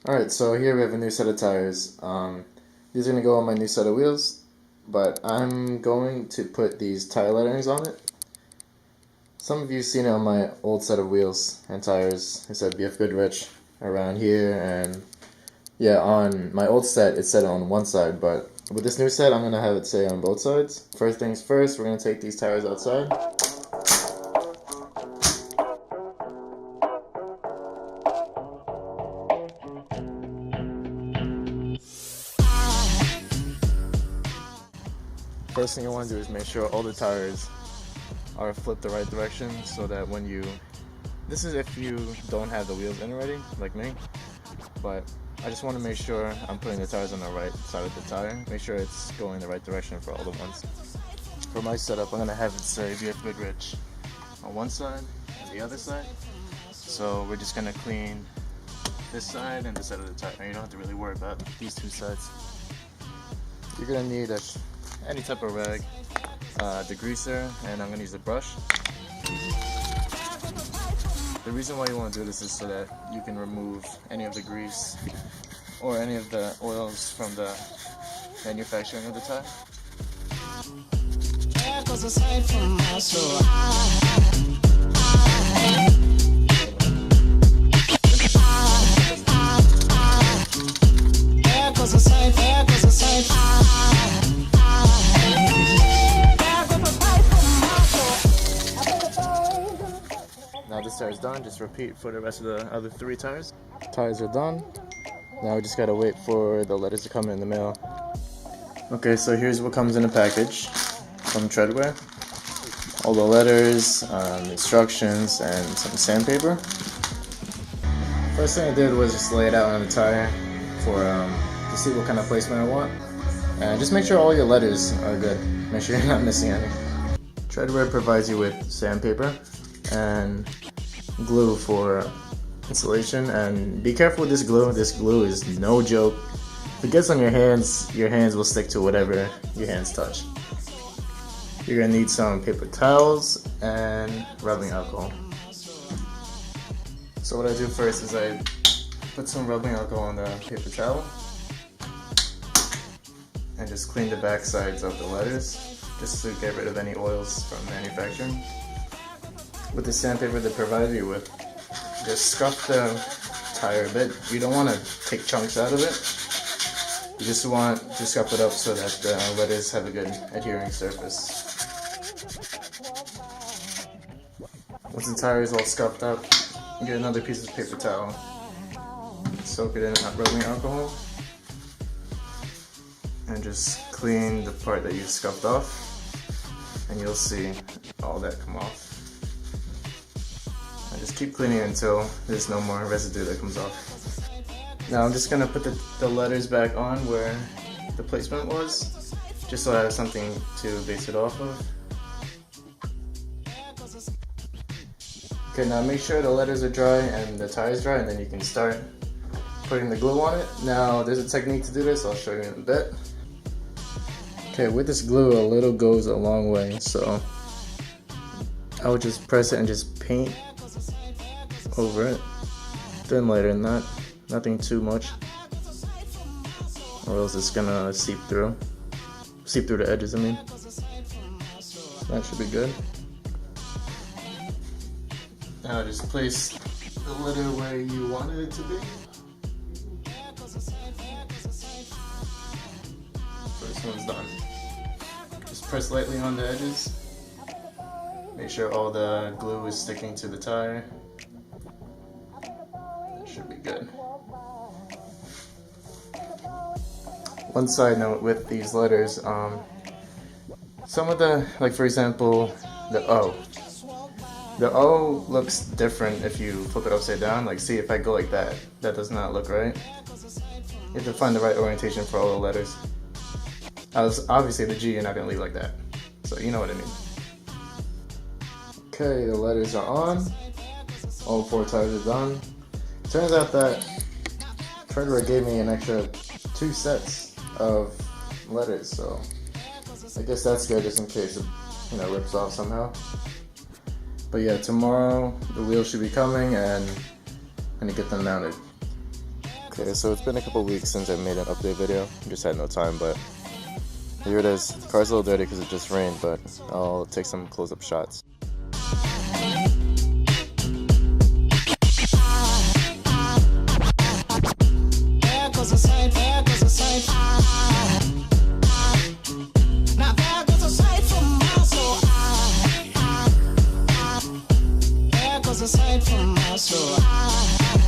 Alright, so here we have a new set of tires. These are going to go on my new set of wheels, but I'm going to put these tire letterings on it. Some of you have seen it on my old set of wheels and tires. It said BF Goodrich around here, and yeah, on my old set it said it on one side, but with this new set I'm going to have it say on both sides. First things first, we're going to take these tires outside. First thing you want to do is make sure all the tires are flipped the right direction, so that when you, this is if you don't have the wheels in already, like me, but I just want to make sure I'm putting the tires on the right side of the tire, make sure it's going the right direction for all the ones. For my setup, I'm going to have it say BF Goodrich on one side and the other side, so we're just going to clean this side and this side of the tire, and you don't have to really worry about these two sides. You're going to need any type of rag, degreaser, and I'm going to use a brush. The reason why you want to do this is so that you can remove any of the grease or any of the oils from the manufacturing of the tire. Now this tire is done, just repeat for the rest of the other three tires. Tires are done. Now we just gotta wait for the letters to come in the mail. Okay, so here's what comes in a package from Tredwear. All the letters, instructions, and some sandpaper. First thing I did was just lay it out on the tire to see what kind of placement I want. And just make sure all your letters are good. Make sure you're not missing any. Tredwear provides you with sandpaper and glue for insulation, and be careful with this glue. This glue is no joke. If it gets on your hands will stick to whatever your hands touch. You're gonna need some paper towels and rubbing alcohol. So what I do first is I put some rubbing alcohol on the paper towel and just clean the back sides of the letters, just to get rid of any oils from manufacturing. With the sandpaper they provide you with, just scuff the tire a bit. You don't want to take chunks out of it. You just want to scuff it up so that the letters have a good adhering surface. Once the tire is all scuffed up, you get another piece of paper towel. Soak it in rubbing alcohol and just clean the part that you've scuffed off, and you'll see all that come off. And just keep cleaning until there's no more residue that comes off. Now I'm just going to put the letters back on where the placement was, just so I have something to base it off of. Okay, now make sure the letters are dry and the tire is dry, and then you can start putting the glue on it. Now there's a technique to do this, I'll show you in a bit. Okay, with this glue, a little goes a long way, so I would just press it and just paint over it. Thin layer than that, nothing too much, or else it's gonna seep through the edges, I mean. That should be good. Now just place the letter where you wanted it to be. First one's done. Just press lightly on the edges. Make sure all the glue is sticking to the tire. That should be good. One side note with these letters, some of the, like for example, the O. The O looks different if you flip it upside down. Like, see, if I go like that, that does not look right. You have to find the right orientation for all the letters. Obviously the G you're not going to leave like that, so you know what I mean. Okay, the letters are on. All four tires are done. Turns out that Tredwear gave me an extra 2 sets of letters, so I guess that's good just in case it, rips off somehow. But yeah, tomorrow the wheels should be coming and I'm gonna get them mounted. Okay, so it's been a couple weeks since I made an update video. Just had no time, but here it is. The car's a little dirty because it just rained, but I'll take some close-up shots. Aside from my soul.